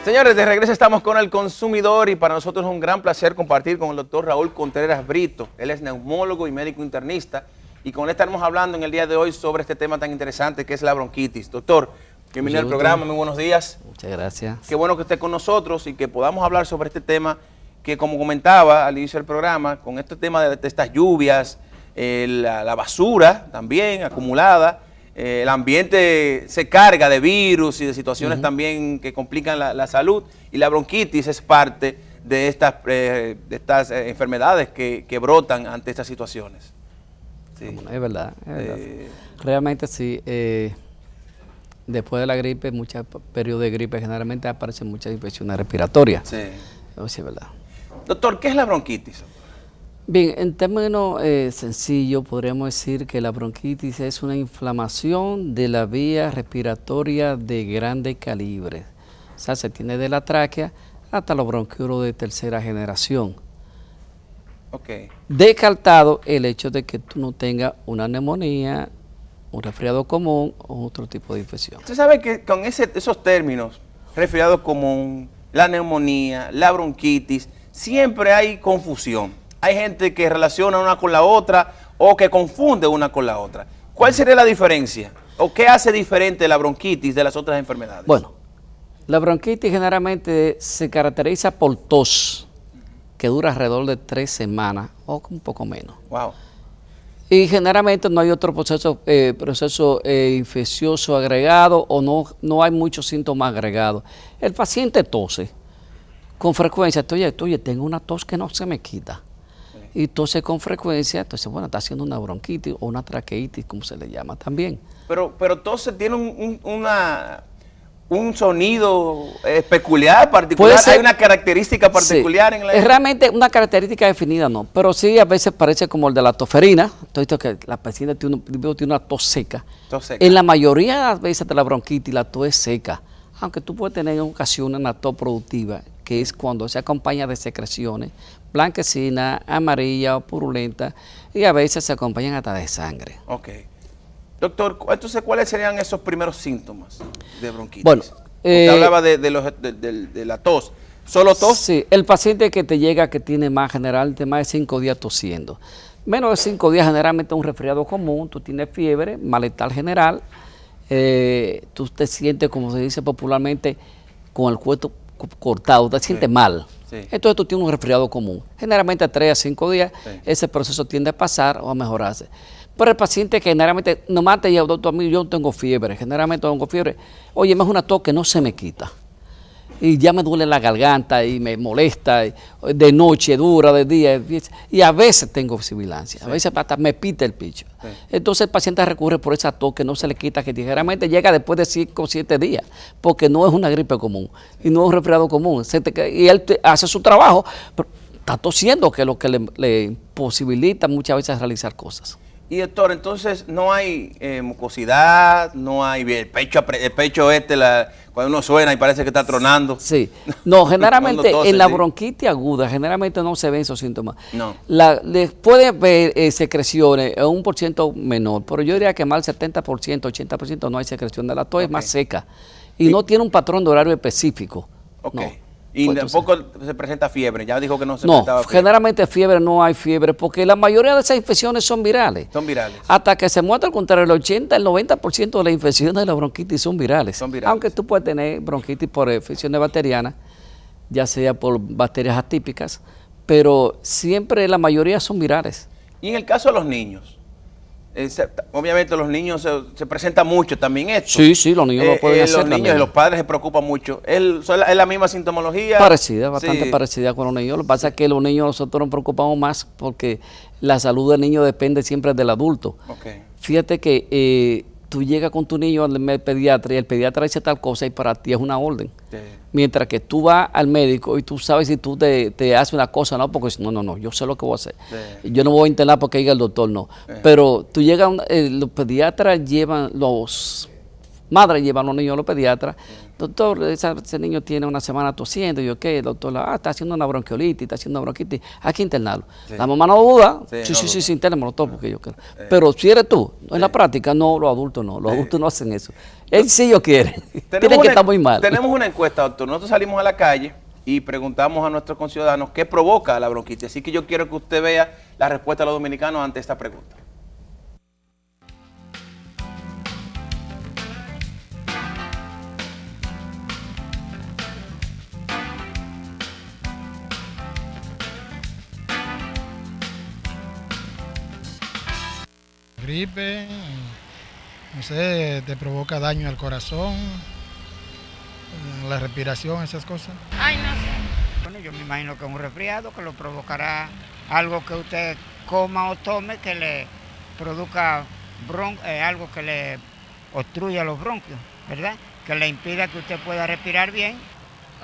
Señores, de regreso estamos con el consumidor y para nosotros es un gran placer compartir con el doctor Raúl Contreras Brito. Él es neumólogo y médico internista y con él estaremos hablando en el día de hoy sobre este tema tan interesante que es la bronquitis. Doctor, bienvenido al programa, muy buenos días. Muchas gracias. Qué bueno que esté con nosotros y que podamos hablar sobre este tema que, como comentaba al inicio del programa, con este tema de estas lluvias, la basura también acumulada, el ambiente se carga de virus y de situaciones también que complican la salud, y la bronquitis es parte de estas enfermedades que brotan ante estas situaciones. Sí. Bueno, es verdad. Realmente sí. Después de la gripe, muchos periodos de gripe, generalmente aparecen muchas infecciones respiratorias. Sí. Eso sí es verdad. Doctor, ¿qué es la bronquitis? Bien, en términos sencillos, podríamos decir que la bronquitis es una inflamación de la vía respiratoria de grande calibre. O sea, se tiene de la tráquea hasta los bronquiolos de tercera generación. Okay. Descartado el hecho de que tú no tengas una neumonía, un resfriado común o otro tipo de infección. Usted sabe que con esos términos, resfriado común, la neumonía, la bronquitis, siempre hay confusión. Hay gente que relaciona una con la otra o que confunde una con la otra. ¿Cuál sería la diferencia? ¿O qué hace diferente la bronquitis de las otras enfermedades? Bueno, la bronquitis generalmente se caracteriza por tos, que dura alrededor de 3 semanas o un poco menos. Wow. Y generalmente no hay otro proceso infeccioso agregado o no hay muchos síntomas agregados. El paciente tose con frecuencia. Oye, tengo una tos que no se me quita. Y tose con frecuencia, entonces, bueno, está haciendo una bronquitis o una traqueitis, como se le llama también. Pero tose tiene un sonido peculiar, particular, hay una característica particular, sí, en la... Es realmente una característica definida, no, pero sí a veces parece como el de la tosferina, todo que la paciente tiene una tos seca. Tos seca. En la mayoría de las veces de la bronquitis la tos es seca, aunque tú puedes tener en ocasiones una tos productiva, que es cuando se acompaña de secreciones blanquecinas, amarillas o purulentas, y a veces se acompañan hasta de sangre. Ok. Doctor, entonces, ¿cuáles serían esos primeros síntomas de bronquitis? Bueno, usted hablaba de la tos. ¿Solo tos? Sí, el paciente que te llega que tiene más de 5 días tosiendo. Menos de 5 días generalmente un resfriado común, tú tienes fiebre, malestar general, tú te sientes, como se dice popularmente, con el cuerpo cortado, te sientes mal. Sí. Entonces tú tienes un resfriado común. Generalmente 3 a 5 días, sí, ese proceso tiende a pasar o a mejorarse. Pero el paciente que generalmente, nomás te dice, doctor, a mí yo no tengo fiebre, generalmente tengo fiebre. Oye, me es una tos que no se me quita. Y ya me duele la garganta y me molesta, de noche dura, de día, y a veces tengo sibilancia, sí, a veces hasta me pita el pecho. Sí. Entonces el paciente recurre por esa tos que no se le quita, que generalmente llega después de 5 o 7 días, porque no es una gripe común y no es un resfriado común. Y él hace su trabajo, pero está tosiendo, que es lo que le imposibilita muchas veces realizar cosas. Y doctor, entonces no hay mucosidad, no hay el pecho cuando uno suena y parece que está tronando. Sí, no, generalmente en la bronquitis aguda, generalmente no se ven esos síntomas. No. Puede ver secreciones en un % menor, pero yo diría que más del 70%, 80% no hay secreción. La tos es más seca y no tiene un patrón de horario específico. Ok. No. Y tampoco se presenta fiebre, ya dijo que no se presentaba fiebre. Generalmente fiebre no hay fiebre, porque la mayoría de esas infecciones son virales. Son virales. Hasta que se muestra al contrario, el 80, el 90% de las infecciones de la bronquitis son virales. Son virales. Aunque tú puedes tener bronquitis por infecciones bacterianas, ya sea por bacterias atípicas, pero siempre la mayoría son virales. Y en el caso de los niños, obviamente los niños se presenta mucho también esto. Sí, los niños lo pueden hacer. Los niños y los padres se preocupan mucho. ¿Es la misma sintomología? Parecida, bastante parecida con los niños. Lo que pasa es que los niños nosotros nos preocupamos más porque la salud del niño depende siempre del adulto. Okay. Fíjate que tú llegas con tu niño al pediatra y el pediatra dice tal cosa y para ti es una orden. Sí. Mientras que tú vas al médico y tú sabes si tú te haces una cosa o no, porque no, yo sé lo que voy a hacer. Sí. Yo no voy a internar porque diga el doctor, no. Sí. Pero tú llegas, los pediatras llevan, los madres llevan a los niños a los pediatras doctor, ese niño tiene una semana tosiendo. Y yo, ¿qué? Doctor, está haciendo una bronquiolitis, está haciendo una bronquitis. Hay que internarlo. Sí. La mamá no duda. Sí, Sí, internémoslo todo porque yo quiero. Pero si eres tú, en la práctica, no, los adultos no. Los adultos no hacen eso. Él sí yo quiere. Tienen que estar muy mal. Tenemos una encuesta, doctor. Nosotros salimos a la calle y preguntamos a nuestros conciudadanos qué provoca la bronquitis. Así que yo quiero que usted vea la respuesta de los dominicanos ante esta pregunta. Gripe, no sé, te provoca daño al corazón, la respiración, esas cosas. Ay, no sé. Bueno, yo me imagino que un resfriado que lo provocará algo que usted coma o tome que le produzca algo que le obstruya los bronquios, ¿verdad? Que le impida que usted pueda respirar bien.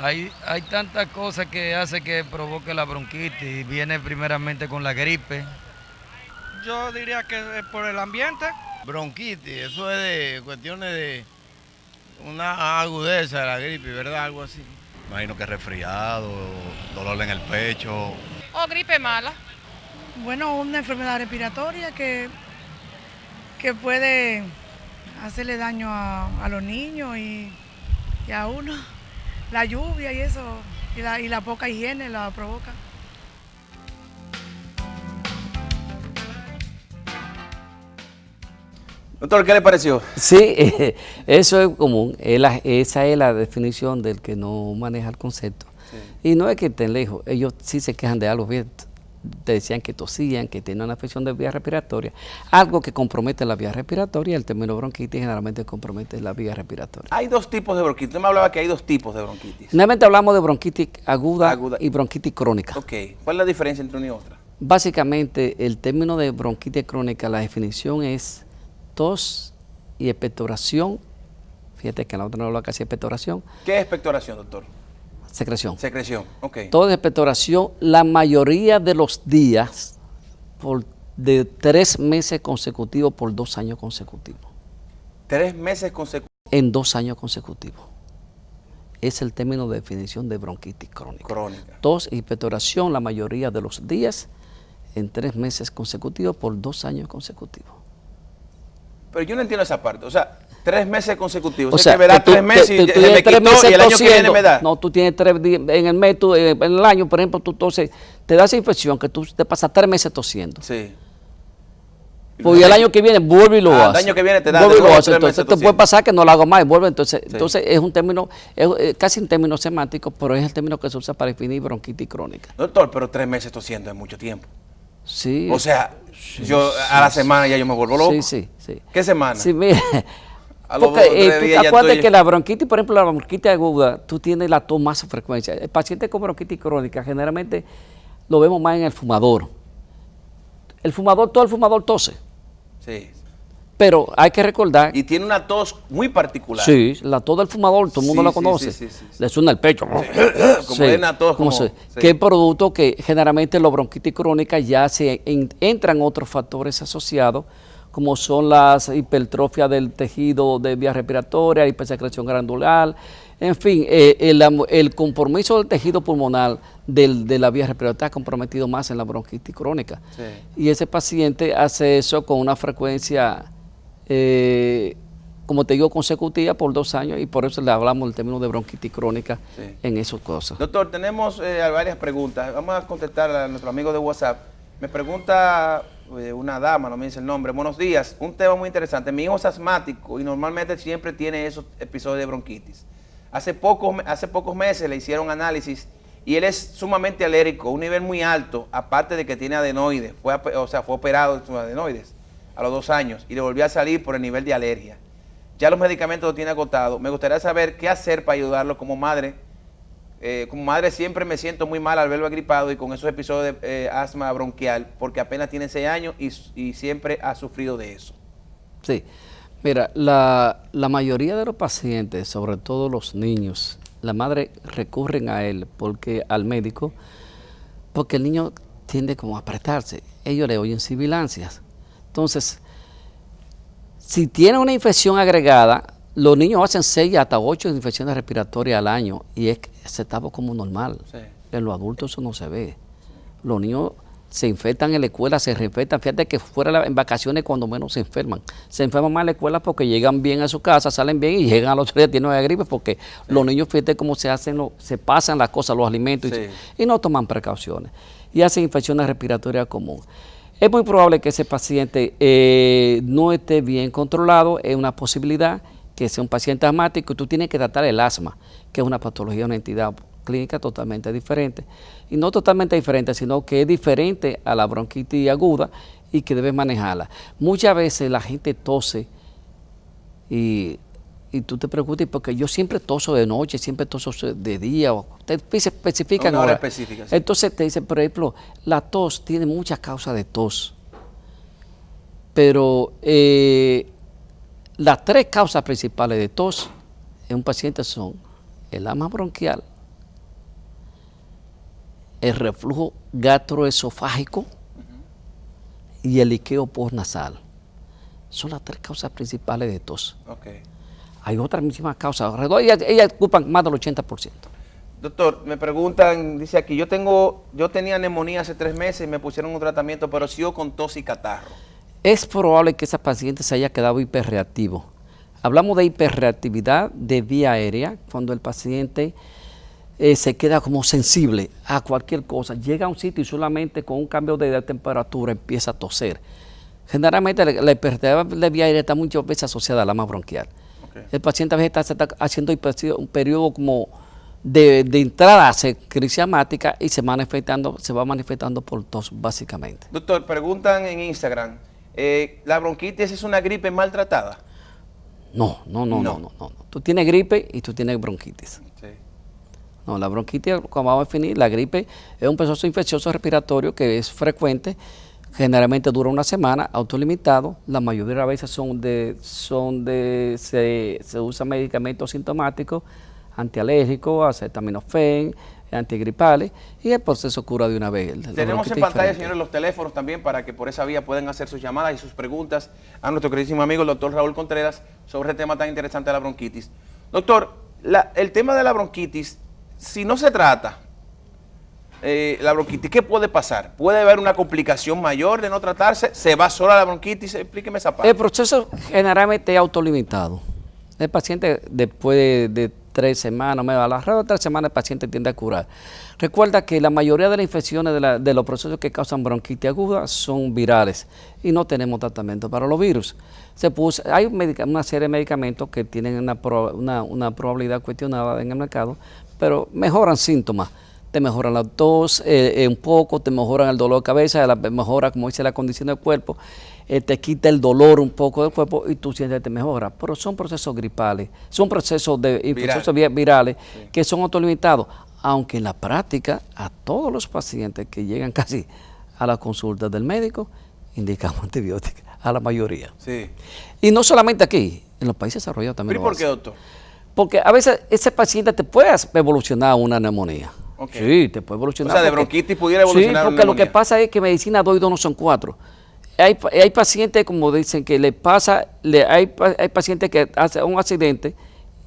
Hay tantas cosas que hace que provoque la bronquitis. Viene primeramente con la gripe. Yo diría que es por el ambiente. Bronquitis, eso es de cuestiones de una agudeza de la gripe, ¿verdad? Algo así. Imagino que resfriado, dolor en el pecho. O gripe mala. Bueno, una enfermedad respiratoria que puede hacerle daño a los niños y a uno. La lluvia y eso, y la poca higiene la provoca. Doctor, ¿qué le pareció? Sí, eso es común. Esa es la definición del que no maneja el concepto. Sí. Y no es que estén lejos, ellos sí se quejan de algo bien. Te decían que tosían, que tenían una afección de vía respiratoria. Algo que compromete la vía respiratoria, el término bronquitis generalmente compromete la vía respiratoria. Hay dos tipos de bronquitis. Usted me hablaba que hay dos tipos de bronquitis. Generalmente hablamos de bronquitis aguda y bronquitis crónica. Ok, ¿cuál es la diferencia entre una y otra? Básicamente, el término de bronquitis crónica, la definición es tos y expectoración. Fíjate que en la otra no habla casi de expectoración. ¿Qué es expectoración, doctor? Secreción. Secreción, ok. Tos de expectoración, la mayoría de los días, de 3 meses consecutivos por 2 años consecutivos. 3 meses consecutivos. En 2 años consecutivos. Es el término de definición de bronquitis crónica. Tos y expectoración, la mayoría de los días, en 3 meses consecutivos por 2 años consecutivos. Pero yo no entiendo esa parte. O sea, 3 meses consecutivos. O sea, que me da 3 meses y me quitó y el año que viene me da. No, tú tienes 3 días en el mes, en el año, por ejemplo, tú toses, te da esa infección que tú te pasas 3 meses tosiendo. Sí. Pues el año que viene vuelve y lo hace. El año que viene te da. Vuelve y lo hace. Entonces te puede pasar que no lo hago más y vuelve. Entonces es un término, es casi un término semántico, pero es el término que se usa para definir bronquitis crónica. Doctor, pero 3 meses tosiendo es mucho tiempo. Sí. O sea, yo a la semana ya yo me vuelvo loco. Sí. ¿Qué semana? Sí, mira. Porque tú acuérdate que la bronquitis, por ejemplo, la bronquitis aguda, tú tienes la tos más frecuencia. El paciente con bronquitis crónica generalmente lo vemos más en el fumador. Todo el fumador tose. Sí. Pero hay que recordar. Y tiene una tos muy particular. Sí, la tos del fumador, todo el mundo la conoce. Sí. Le suena el pecho. Como es una tos. Que es producto que generalmente los bronquitis crónicas ya entran otros factores asociados, como son las hipertrofias del tejido de vía respiratoria, hipersecreción granular, en fin, el compromiso del tejido pulmonar de la vía respiratoria está comprometido más en la bronquitis crónica. Sí. Y ese paciente hace eso con una frecuencia, como te digo, consecutiva por 2 años, y por eso le hablamos del término de bronquitis crónica en esas cosas. Doctor, tenemos varias preguntas. Vamos a contestar a nuestro amigo de WhatsApp. Me pregunta una dama, no me dice el nombre. Buenos días, un tema muy interesante. Mi hijo es asmático y normalmente siempre tiene esos episodios de bronquitis. Hace pocos meses le hicieron análisis y él es sumamente alérgico, un nivel muy alto, aparte de que tiene adenoides. Fue operado de sus adenoides a los 2 años y le volvió a salir por el nivel de alergia. Ya los medicamentos lo tiene agotado. Me gustaría saber qué hacer para ayudarlo como madre. Como madre siempre me siento muy mal al verlo agripado y con esos episodios de asma bronquial, porque apenas tiene 6 años y siempre ha sufrido de eso. Sí, mira, la mayoría de los pacientes, sobre todo los niños, la madre recurren a él al médico, porque el niño tiende como a apretarse. Ellos le oyen sibilancias. Entonces, si tiene una infección agregada, Los niños hacen 6 hasta 8 infecciones respiratorias al año y es que se está como normal. Sí. En los adultos eso no se ve. Los niños se infectan en la escuela, se reinfectan. Fíjate que en vacaciones cuando menos se enferman. Se enferman más en la escuela porque llegan bien a su casa, salen bien y llegan al otro día llenos de gripe porque los niños, fíjate cómo se pasan las cosas, los alimentos y no toman precauciones. Y hacen infecciones respiratorias comunes. Es muy probable que ese paciente no esté bien controlado, es una posibilidad que sea un paciente asmático y tú tienes que tratar el asma, que es una patología, una entidad clínica totalmente diferente. Y no totalmente diferente, sino que es diferente a la bronquitis aguda y que debes manejarla. Muchas veces la gente tose y tú te preguntas, porque yo siempre toso de noche, siempre toso de día, o te especifican Una hora ahora. específica, sí. Entonces te dicen, por ejemplo, la tos tiene muchas causas de tos, pero las 3 causas principales de tos en un paciente son el asma bronquial, el reflujo gastroesofágico y el liqueo postnasal. Son las 3 causas principales de tos. Okay. Hay otras mismas causas alrededor, ellas ocupan más del 80%. Doctor, me preguntan, dice aquí, yo tenía neumonía hace 3 meses y me pusieron un tratamiento, pero sigo con tos y catarro. Es probable que ese paciente se haya quedado hiperreactivo. Hablamos de hiperreactividad de vía aérea, cuando el paciente se queda como sensible a cualquier cosa. Llega a un sitio y solamente con un cambio de temperatura empieza a toser. Generalmente la hiperreactividad de vía aérea está muchas veces asociada al asma bronquial. Okay. El paciente a veces está haciendo un periodo como de entrada a crisis asmática y se va manifestando por tos básicamente. Doctor, preguntan en Instagram, ¿la bronquitis es una gripe maltratada? No. Tú tienes gripe y tú tienes bronquitis. Sí. No, la bronquitis, como vamos a definir, la gripe es un proceso infeccioso respiratorio que es frecuente, generalmente dura una semana, autolimitado. La mayoría de las veces se usan medicamentos sintomáticos, antialérgicos, acetaminofén, antigripales, y el proceso cura de una vez. Tenemos en pantalla, señores, los teléfonos también para que por esa vía puedan hacer sus llamadas y sus preguntas a nuestro queridísimo amigo el doctor Raúl Contreras sobre el tema tan interesante de la bronquitis. Doctor, el tema de la bronquitis, si no se trata la bronquitis, ¿qué puede pasar? ¿Puede haber una complicación mayor de no tratarse? ¿Se va sola la bronquitis? Explíqueme esa parte. El proceso generalmente es autolimitado. El paciente después de 3 semanas, alrededor de 3 semanas el paciente tiende a curar. Recuerda que la mayoría de las infecciones de los procesos que causan bronquitis aguda son virales y no tenemos tratamiento para los virus. Hay una serie de medicamentos que tienen una probabilidad cuestionada en el mercado, pero mejoran síntomas. Te mejoran la tos un poco, te mejoran el dolor de cabeza, mejora, como dice, la condición del cuerpo, te quita el dolor un poco del cuerpo y tú sientes que te mejora. Pero son procesos gripales, son procesos de infecciones virales que son autolimitados, aunque en la práctica a todos los pacientes que llegan casi a la consulta del médico indicamos antibióticos, a la mayoría. Sí. Y no solamente aquí, en los países desarrollados también. ¿Pero por qué, doctor? Porque a veces ese paciente te puede evolucionar a una neumonía. Okay. Sí, te puede evolucionar. O sea, de bronquitis pudiera evolucionar. Sí, porque lo que pasa es que medicina 2 y 2 no son 4. Hay pacientes, como dicen, que hay pacientes que hacen un accidente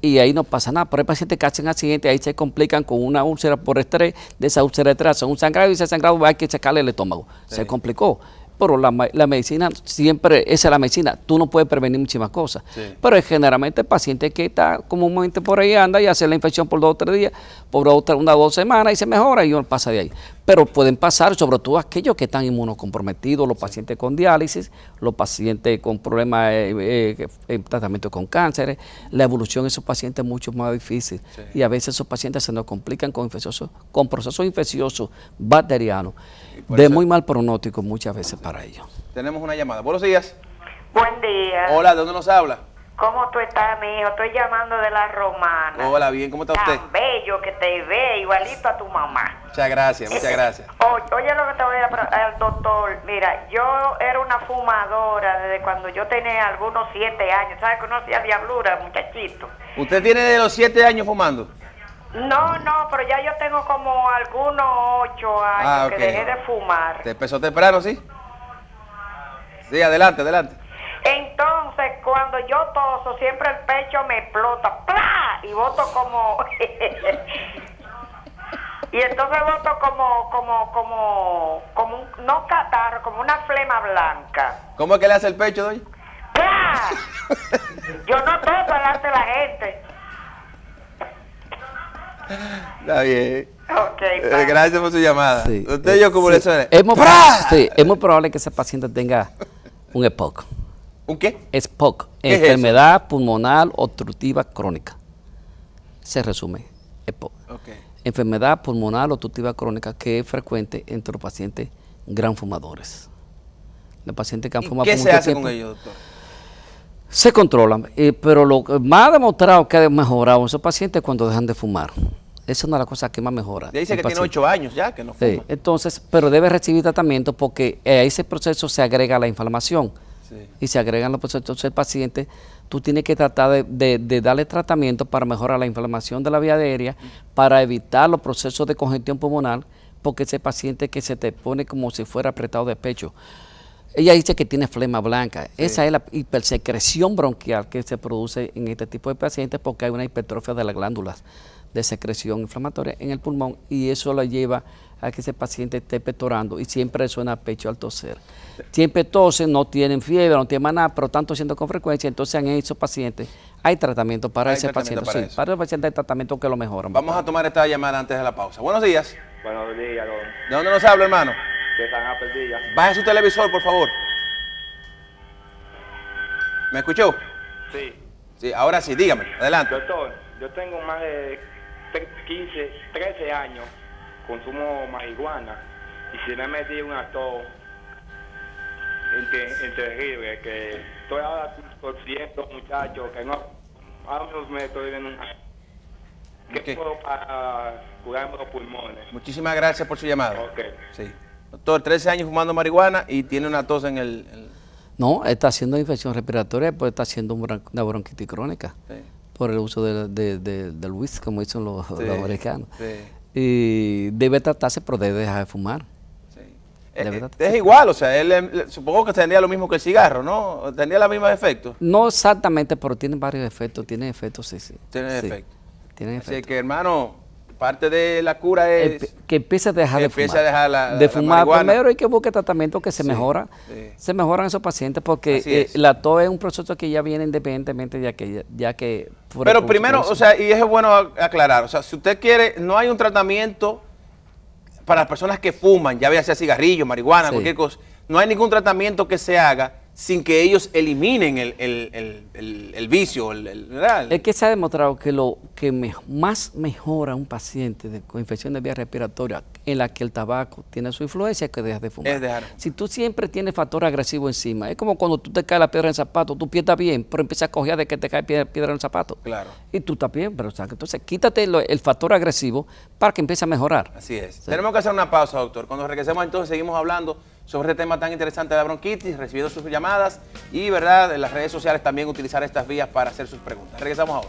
y ahí no pasa nada, pero hay pacientes que hacen accidentes y ahí se complican con una úlcera por estrés, de esa úlcera detrás, un sangrado y ese sangrado hay que sacarle el estómago. Sí. Se complicó. Pero la medicina, esa es la medicina, tú no puedes prevenir muchísimas cosas. Sí. Pero es generalmente el paciente que está comúnmente por ahí, anda y hace la infección por 2 o 3 días, por 1 o 2 semanas y se mejora y uno pasa de ahí. Pero pueden pasar, sobre todo aquellos que están inmunocomprometidos, los pacientes con diálisis, los pacientes con problemas en tratamiento con cánceres. La evolución de esos pacientes es mucho más difícil. Sí. Y a veces esos pacientes se nos complican con procesos infecciosos bacterianos de muy mal pronóstico muchas veces para ellos. Tenemos una llamada. Buenos días. Buen día. Hola, ¿de dónde nos habla? ¿Cómo tú estás, mi hijo? Estoy llamando de La Romana. Hola, bien, ¿cómo está usted? Tan bello que te ve, igualito a tu mamá. Muchas gracias, muchas gracias. Oye lo que te voy a decir al doctor. Mira, yo era una fumadora desde cuando yo tenía algunos 7 años. ¿Sabes que uno hacía diablura, muchachito? ¿Usted tiene de los 7 años fumando? No, pero ya yo tengo como algunos 8 años que dejé de fumar. ¿Te empezó temprano, sí? Sí, adelante. Entonces, cuando cuando yo toso, siempre el pecho me explota, ¡plá! Y boto como... y entonces boto como un, no catarro, como una flema blanca. ¿Cómo es que le hace el pecho, doña? ¡Plá! Yo no toso delante de la gente. Está bien. Ok, gracias por su llamada. Sí, ¿Usted y yo cómo le suena? Es muy probable que ese paciente tenga un EPOC. ¿Un qué? EPOC, ¿Qué es enfermedad pulmonar obstructiva crónica. Se resume, EPOC. Okay. Enfermedad pulmonar obstructiva crónica que es frecuente entre los pacientes gran fumadores. Los pacientes que han fumado ¿Qué por se mucho hace tiempo, con ellos, doctor? se controlan, pero lo que más ha demostrado que ha mejorado esos pacientes es cuando dejan de fumar. Esa es una de las cosas que más mejora. Ya dice el que tiene paciente. 8 años ya, que no fuma. Sí, entonces, pero debe recibir tratamiento porque a ese proceso se agrega la inflamación. Sí. Y se agregan los procesos. Entonces, el paciente, tú tienes que tratar de darle tratamiento para mejorar la inflamación de la vía aérea, para evitar los procesos de congestión pulmonar, porque ese paciente que se te pone como si fuera apretado de pecho. Ella dice que tiene flema blanca. Sí. Esa es la hipersecreción bronquial que se produce en este tipo de pacientes porque hay una hipertrofia de las glándulas de secreción inflamatoria en el pulmón y eso lo lleva a que ese paciente esté pectorando y siempre suena a pecho al toser. Siempre tosen, no tienen fiebre, no tienen nada, pero están tosiendo con frecuencia, entonces en esos pacientes hay tratamiento para ese paciente. Para sí, para el paciente hay tratamiento que lo mejoran. Vamos a tomar esta llamada antes de la pausa. Buenos días. Buenos días, don. ¿De dónde nos habla, hermano? De San Aperdilla. Baje su televisor, por favor. ¿Me escuchó? Sí. Sí, ahora sí, dígame, adelante. Doctor, yo tengo más de 13 años, consumo marihuana y si me metí un acto terrible, que estoy ahora consciente, muchachos, que no, ahora mismo me estoy viendo ¿Qué puedo para curarme los pulmones? Muchísimas gracias por su llamada. Ok. Sí. Doctor, 13 años fumando marihuana y tiene una tos en el... No, está haciendo infección respiratoria, pues está haciendo una bronquitis crónica. Sí. Por el uso del whisky, como dicen los americanos. Sí. Y debe tratarse, pero debe dejar de fumar. Sí. Es igual, o sea, él supongo que tendría lo mismo que el cigarro, ¿no? ¿Tendría los mismos efectos? No exactamente, pero tiene varios efectos. Tiene efectos, sí. Tiene efectos. Tiene efectos. Así que, hermano, parte de la cura es... que empiece a dejar de fumar. Empiece a dejar la fumar. Primero hay que buscar tratamiento que se mejora. Sí. Se mejoran esos pacientes porque la tos es un proceso que ya viene independientemente ya que pero primero, o sea, y eso es bueno aclarar, o sea, si usted quiere, no hay un tratamiento para las personas que fuman, ya sea cigarrillo, marihuana, cualquier cosa, no hay ningún tratamiento que se haga sin que ellos eliminen el vicio. Es que se ha demostrado que lo que más mejora a un paciente con infección de vía respiratoria en la que el tabaco tiene su influencia es que dejas de fumar. Es dejar. Si tú siempre tienes factor agresivo encima, es como cuando tú te caes la piedra en el zapato, tu pie está bien, pero empiezas a coger de que te cae piedra en el zapato. Claro. Y tú estás bien, pero entonces quítate el factor agresivo para que empiece a mejorar. Así es. Sí. Tenemos que hacer una pausa, doctor. Cuando regresemos entonces seguimos hablando sobre este tema tan interesante de la bronquitis, recibiendo sus llamadas y, ¿verdad?, en las redes sociales también utilizar estas vías para hacer sus preguntas. Regresamos ahora.